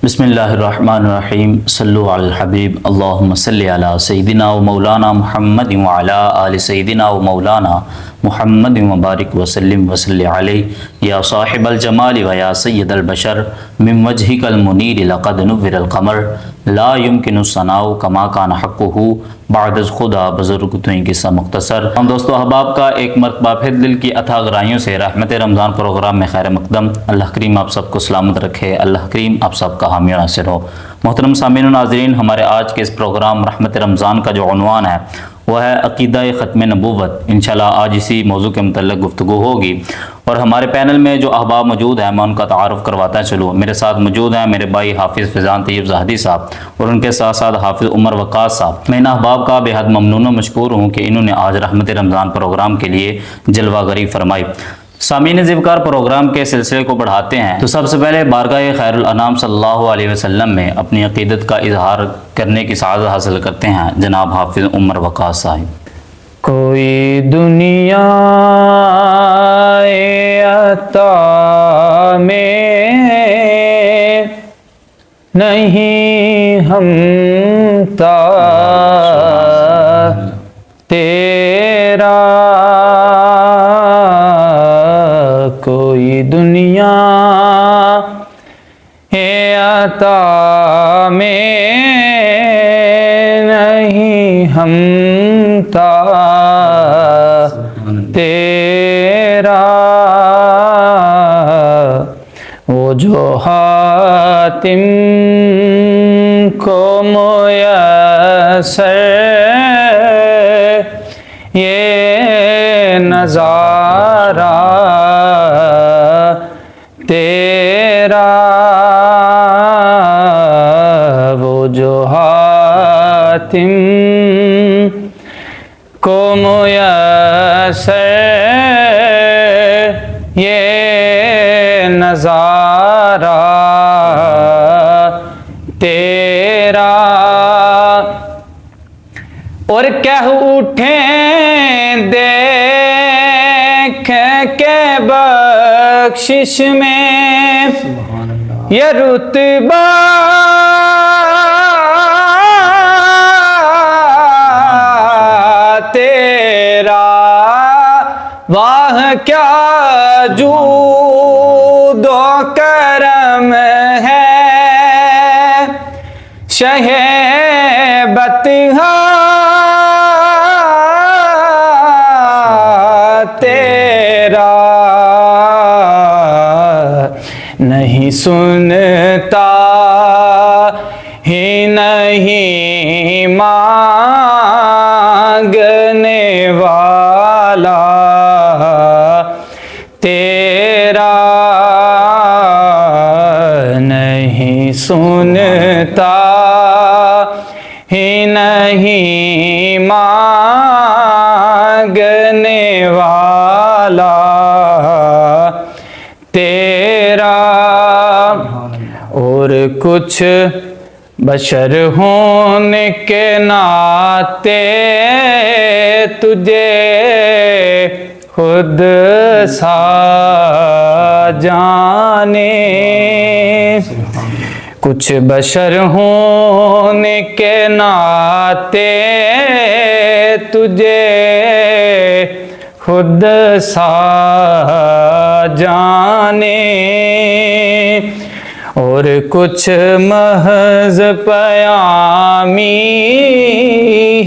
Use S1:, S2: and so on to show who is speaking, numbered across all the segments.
S1: بسم اللہ الرحمن الرحیم صلو علی الحبیب اللہم صلی علی سیدنا و مولانا محمد و علی آل سیدنا و مولانا محمد مبارک وسلم وصلی علیہ یا صاحب الجمال و یا سید البشر من وجہک المنیر لقد نور القمر لا يمکن الثناء کما کان حقہ بعد از خدا بزرگ توئیں قصہ مختصر۔ ہم دوستو احباب کا ایک مرتبہ پھر دل کی اتھا گرائیوں سے رحمت رمضان پروگرام میں خیر مقدم۔ اللہ کریم آپ سب کو سلامت رکھے، اللہ کریم آپ سب کا حامی و ناصر ہو۔ محترم سامعین و ناظرین، ہمارے آج کے اس پروگرام رحمت رمضان کا جو عنوان ہے وہ ہے عقیدہ ختم نبوت۔ انشاءاللہ آج اسی موضوع کے متعلق گفتگو ہوگی، اور ہمارے پینل میں جو احباب موجود ہیں میں ان کا تعارف کرواتا چلوں۔ میرے ساتھ موجود ہیں میرے بھائی حافظ فیضان طیب زاہدی صاحب اور ان کے ساتھ ساتھ حافظ عمر وقاص صاحب۔ میں ان احباب کا بے حد ممنون و مشکور ہوں کہ انہوں نے آج رحمت رمضان پروگرام کے لیے جلوہ گری فرمائی۔ سامعین ذوقار پروگرام کے سلسلے کو بڑھاتے ہیں تو سب سے پہلے بارگاہ خیر الانام صلی اللہ علیہ وسلم میں اپنی عقیدت کا اظہار کرنے کی سعادت حاصل کرتے ہیں جناب حافظ عمر وقاص صاحب۔
S2: کوئی دنیا عطا میں نہیں ہمتا تیرا، کوئی دنیا عطا میں نہیں ہمتا تیرا، وہ جو حاتم کو میسر یہ نظارہ تیرا، وہ جو حاتم کو میسر یہ نظارہ تیرا، اور کہہ اٹھیں دیکھ کے بخشش میں یہ رتبہ تیرا، واہ کیا جود و کرم ہے شہ بطحا تیرا، نہیں سنتا ہی نہیں مانگنے والا تیرا، نہیں سنتا ہی نہیں مانگنے والا تیرا، اور کچھ بشر ہونے کے ناطے تجھے خود سا جانے، کچھ بشر ہونے کے ناطے تجھے خود سا جانے، اور کچھ محض پیامی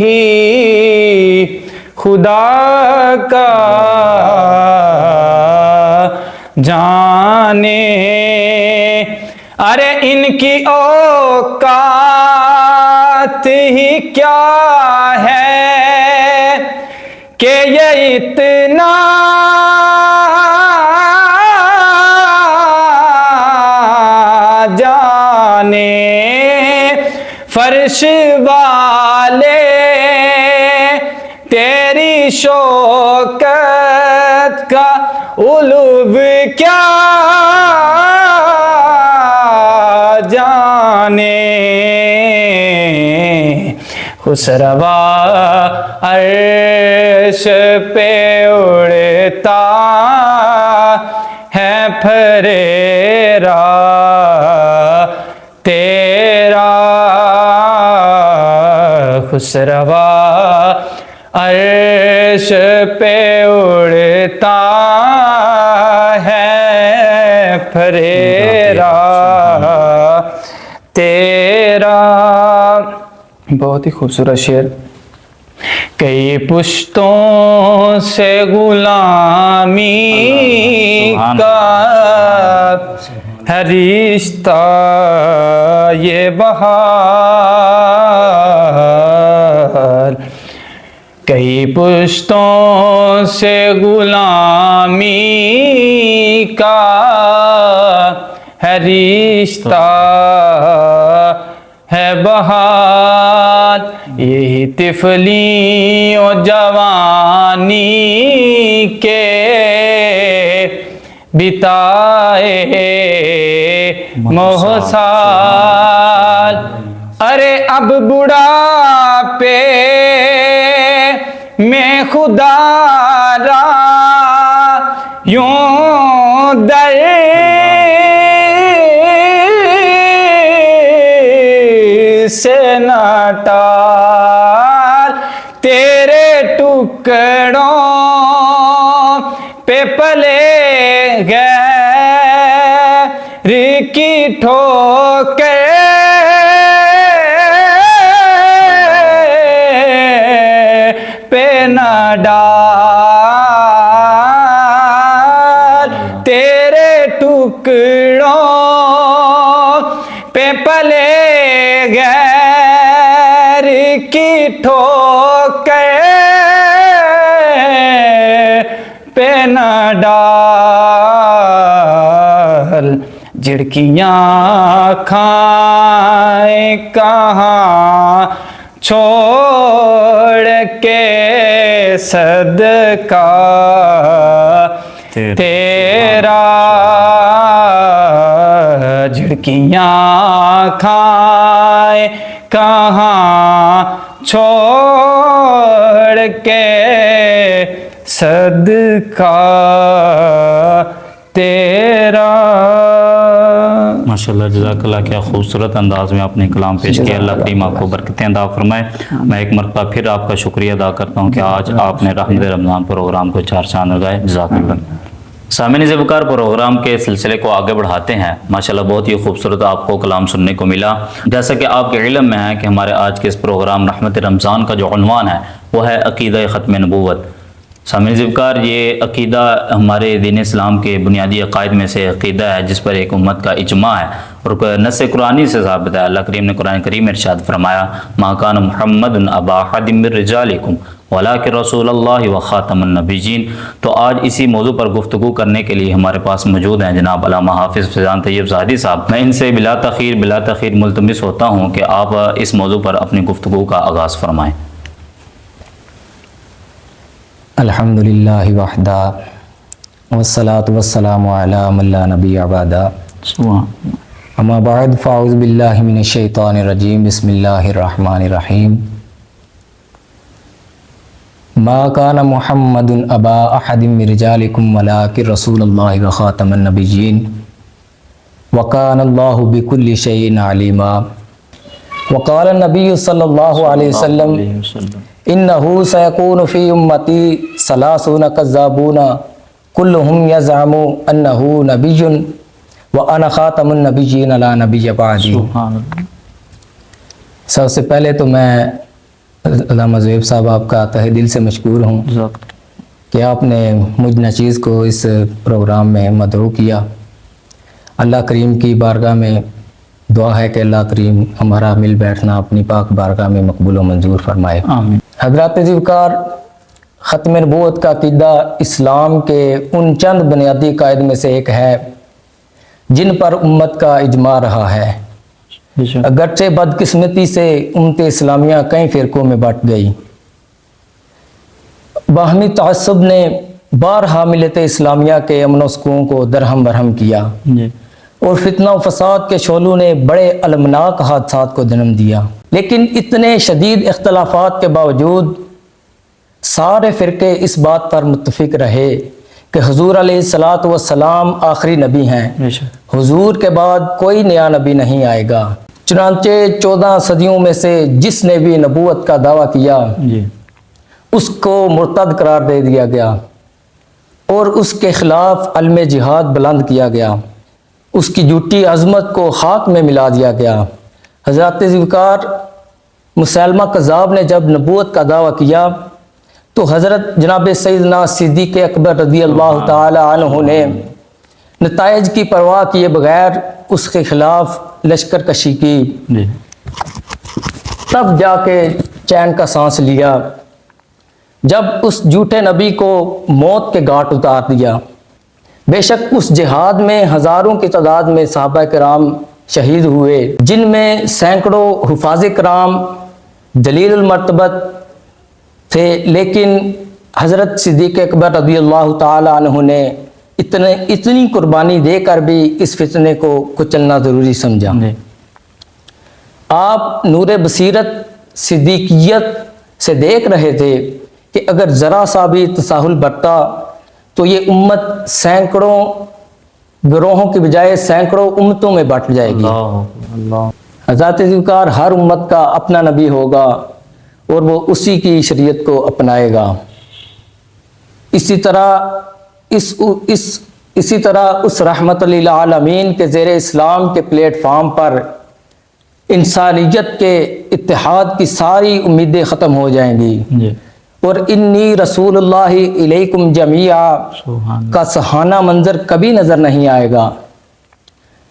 S2: ہی خدا کا جانے، ارے ان کی اوقات ہی کیا ہے کہ یہ اتنا جانے، فرش والے تیری شوکت کا علو کیا جانے، خسروا عرش پہ اڑتا ہے پھریرا تیرا خسروا عرش پہ اڑتا ہے پھریرا تیرا. بہت ہی خوبصورت شعر. کئی پشتوں سے غلامی کا ہے رشتہ یہ بہار. کئی پشتوں سے غلامی کا ہے رشتہ ہے بہار. یہی طفلی و جوانی کے بتائے محسال. ارے اب بڑھاپے میں خدا را یوں در سے نہ ٹال. تیرے ٹکڑوں پہ پلے غیر کی ٹھوکر پہ نہ ڈال. تیرے ٹکڑوں پہ پلے غیر کی ٹھوکر پہ نہ ڈال. جھڑکیاں کھائیں کہاں چھوڑ کے صدقہ تیرا. جھڑکیاں کھائیں کہاں چھوڑ کے صدقہ تیرا.
S1: ماشاءاللہ جزاک اللہ. کیا خوبصورت انداز میں آپ نے کلام پیش کیا. اللہ کریم آپ کو برکتیں عطا فرمائے. میں ایک مرتبہ پھر آپ کا شکریہ ادا کرتا ہوں کہ آج آپ نے رحمت رمضان پروگرام کو 4 چاند لگائے. جزاک اللہ. سامعین ذوالفقار پروگرام کے سلسلے کو آگے بڑھاتے ہیں. ماشاءاللہ بہت ہی خوبصورت آپ کو کلام سننے کو ملا. جیسا کہ آپ کے علم میں ہے کہ ہمارے آج کے اس پروگرام رحمت رمضان کا جو عنوان ہے وہ ہے عقیدہ ختم نبوت. سامعین ذوالفقار یہ عقیدہ ہمارے دین اسلام کے بنیادی عقائد میں سے عقیدہ ہے جس پر ایک امت کا اجماع ہے اور نص قرآنی سے ثابت ہے. اللہ کریم نے قرآن کریم میں ارشاد فرمایا ما کان محمد ابا احد من رجالکم ولکن رسول اللہ وخاتم النبیین. تو آج اسی موضوع پر گفتگو کرنے کے لیے ہمارے پاس موجود ہیں جناب علامہ حافظ فیضان طیب زاہدی صاحب. میں ان سے بلا تاخیر ملتمس ہوتا ہوں کہ آپ اس موضوع پر اپنی گفتگو کا آغاز فرمائیں.
S3: الحمدللہ وحدہ والصلاة والسلام علی من لا نبی بعدہ. اما بعد فاعوذ باللہ من الشیطان الرجیم. بسم اللہ الرحمن الرحیم. ما کان محمد ابا احد من رجالکم ولکن رسول اللہ وخاتم النبیین وکان اللہ بکل شیء علیما. وقال النبی صلی اللہ علیہ وسلم انہو سیکون فی امتی 30 کذابون کلہم یزعم انہو نبی وانا خاتم النبیین لا نبی بعدی. سب سے پہلے تو میں علامہ زویب صاحب آپ کا تہہ دل سے مشکور ہوں کہ آپ نے مجھ ناچیز کو اس پروگرام میں مدعو کیا. اللہ کریم کی بارگاہ میں دعا ہے کہ اللہ کریم ہمارا مل بیٹھنا اپنی پاک بارگاہ میں مقبول و منظور فرمائے.
S1: آمین.
S3: حضرات ذوالفقار ختم نبوت کا عقیدہ اسلام کے ان چند بنیادی قائد میں سے ایک ہے جن پر امت کا اجماع رہا ہے. اگرچہ بدقسمتی سے امت اسلامیہ کئی فرقوں میں بٹ گئی. باہمی تعصب نے بارہا ملت اسلامیہ کے امن و سکون کو درہم برہم کیا اور فتنہ و فساد کے شعلوں نے بڑے المناک حادثات کو جنم دیا. لیکن اتنے شدید اختلافات کے باوجود سارے فرقے اس بات پر متفق رہے کہ حضور علیہ الصلاۃ والسلام آخری نبی ہیں،
S1: بے شک
S3: حضور کے بعد کوئی نیا نبی نہیں آئے گا۔ چنانچہ 14 صدیوں میں سے جس نے بھی نبوت کا دعویٰ کیا
S1: جی
S3: اس کو مرتد قرار دے دیا گیا اور اس کے خلاف علم جہاد بلند کیا گیا، اس کی جھوٹی عظمت کو خاک میں ملا دیا گیا۔ حضرت ذوالفقار مسلمہ کذاب نے جب نبوت کا دعویٰ کیا تو حضرت جناب سیدنا صدیق اکبر رضی اللہ تعالی عنہ نے نتائج کی پرواہ کیے بغیر اس کے خلاف لشکر کشی کی،
S1: جی
S3: تب جا کے چین کا سانس لیا جب اس جھوٹے نبی کو موت کے گھاٹ اتار دیا۔ بے شک اس جہاد میں ہزاروں کی تعداد میں صحابہ کرام شہید ہوئے، جن میں سینکڑوں حفاظ کرام جلیل المرتبت تھے، لیکن حضرت صدیق اکبر رضی اللہ تعالی عنہ نے اتنی قربانی دے کر بھی اس فتنے کو کچلنا ضروری سمجھا۔
S1: جی
S3: آپ نور بصیرت صدیقیت سے دیکھ رہے تھے کہ اگر ذرا سا بھی تساہل برتا تو یہ امت سینکڑوں گروہوں کی بجائے سینکڑوں امتوں میں بٹ جائے گی۔
S1: اللہ
S3: حضرت ذوالفقار ہر امت کا اپنا نبی ہوگا اور وہ اسی کی شریعت کو اپنائے گا۔ اسی طرح اس رحمت للعالمین کے زیر اسلام کے پلیٹ فارم پر انسانیت کے اتحاد کی ساری امیدیں ختم ہو جائیں گی،
S1: جی
S3: اور انی رسول اللہ علیکم جمیعا
S1: سبحان
S3: کا سہانا منظر کبھی نظر نہیں آئے گا۔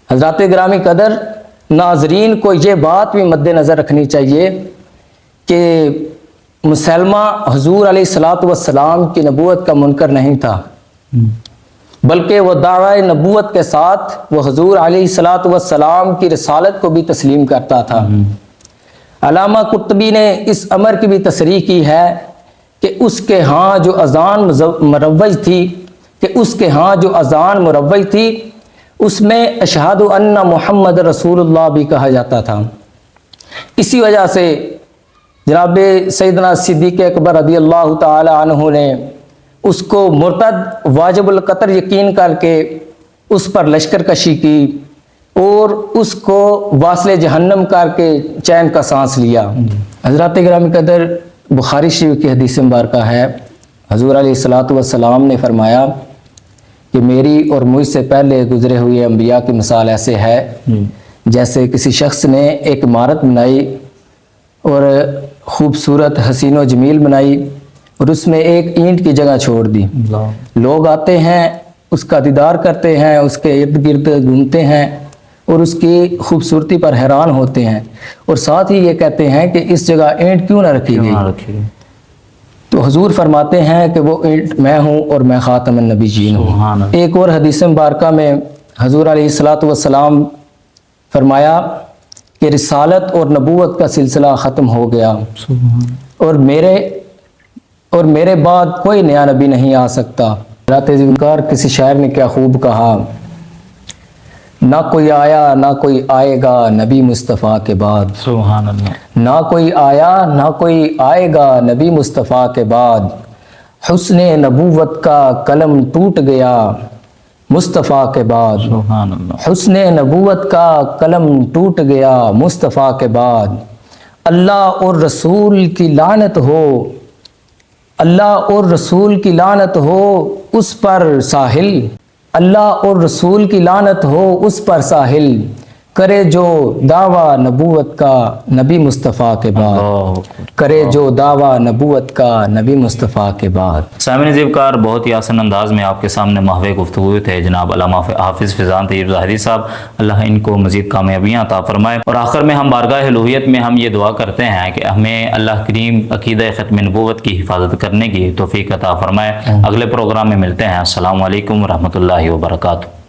S3: حضرات گرامی قدر، ناظرین کو یہ بات بھی مد نظر رکھنی چاہیے کہ مسلمہ حضور علیہ الصلاۃ والسلام کی نبوت کا منکر نہیں تھا، بلکہ وہ دعوی نبوت کے ساتھ وہ حضور علیہ الصلاۃ والسلام کی رسالت کو بھی تسلیم کرتا تھا۔ علامہ قرطبی نے اس امر کی بھی تصریح کی ہے کہ اس کے ہاں جو اذان مروج تھی اس میں اشہد ان محمد رسول اللہ بھی کہا جاتا تھا۔ اسی وجہ سے جناب سیدنا صدیق اکبر رضی اللہ تعالی عنہ نے اس کو مرتد واجب القتل یقین کر کے اس پر لشکر کشی کی اور اس کو واصل جہنم کر کے چین کا سانس لیا۔ حضرات گرامی قدر، بخاری شریف کی حدیث مبارکہ ہے، حضور علیہ الصلاۃ والسلام نے فرمایا کہ میری اور مجھ سے پہلے گزرے ہوئے انبیاء کی مثال ایسے ہے جیسے کسی شخص نے ایک عمارت بنائی اور خوبصورت حسین و جمیل بنائی اور اس میں ایک اینٹ کی جگہ چھوڑ دی۔ لوگ آتے ہیں، اس کا دیدار کرتے ہیں، اس کے ارد گرد گھومتے ہیں اور اس کی خوبصورتی پر حیران ہوتے ہیں، اور ساتھ ہی یہ کہتے ہیں کہ اس جگہ اینٹ کیوں نہ رکھی گئی؟ تو حضور فرماتے ہیں کہ وہ اینٹ میں ہوں اور میں خاتم النبیین ہوں۔ ایک اور حدیث مبارکہ میں حضور علیہ الصلاۃ والسلام فرمایا کہ رسالت اور نبوت کا سلسلہ ختم ہو گیا اور میرے بعد کوئی نیا نبی نہیں آ سکتا۔ حضرت ذوالفقار کسی شاعر نے کیا خوب کہا، نہ کوئی آیا نہ کوئی آئے گا نبی مصطفیٰ کے بعد،
S1: سبحان اللہ،
S3: نہ کوئی آیا نہ کوئی آئے گا نبی مصطفیٰ کے بعد، حسن نبوت کا قلم ٹوٹ گیا مصطفیٰ کے بعد،
S1: سبحان اللہ،
S3: حسن نبوت کا قلم ٹوٹ گیا مصطفیٰ کے بعد، اللہ اور رسول کی لعنت ہو، اللہ اور رسول کی لعنت ہو اس پر ساحل، اللہ اور رسول کی لعنت ہو اس پر ساحل، کرے جو دعویٰ نبوت کا نبی مصطفیٰ کے بعد، کرے جو دعویٰ نبوت کا نبی مصطفیٰ کے بعد۔
S1: سامعین ذوالفقار، بہت ہی آسان انداز میں آپ کے سامنے محو گفتگو تھے جناب علامہ حافظ فیضان طیب ظاہری صاحب، اللہ ان کو مزید کامیابیاں عطا فرمائے۔ اور آخر میں ہم بارگاہ الوہیت میں ہم یہ دعا کرتے ہیں کہ ہمیں اللہ کریم عقیدہ ختم نبوت کی حفاظت کرنے کی توفیق عطا فرمائے۔ اگلے پروگرام میں ملتے ہیں۔ السلام علیکم ورحمۃ اللہ وبرکاتہ۔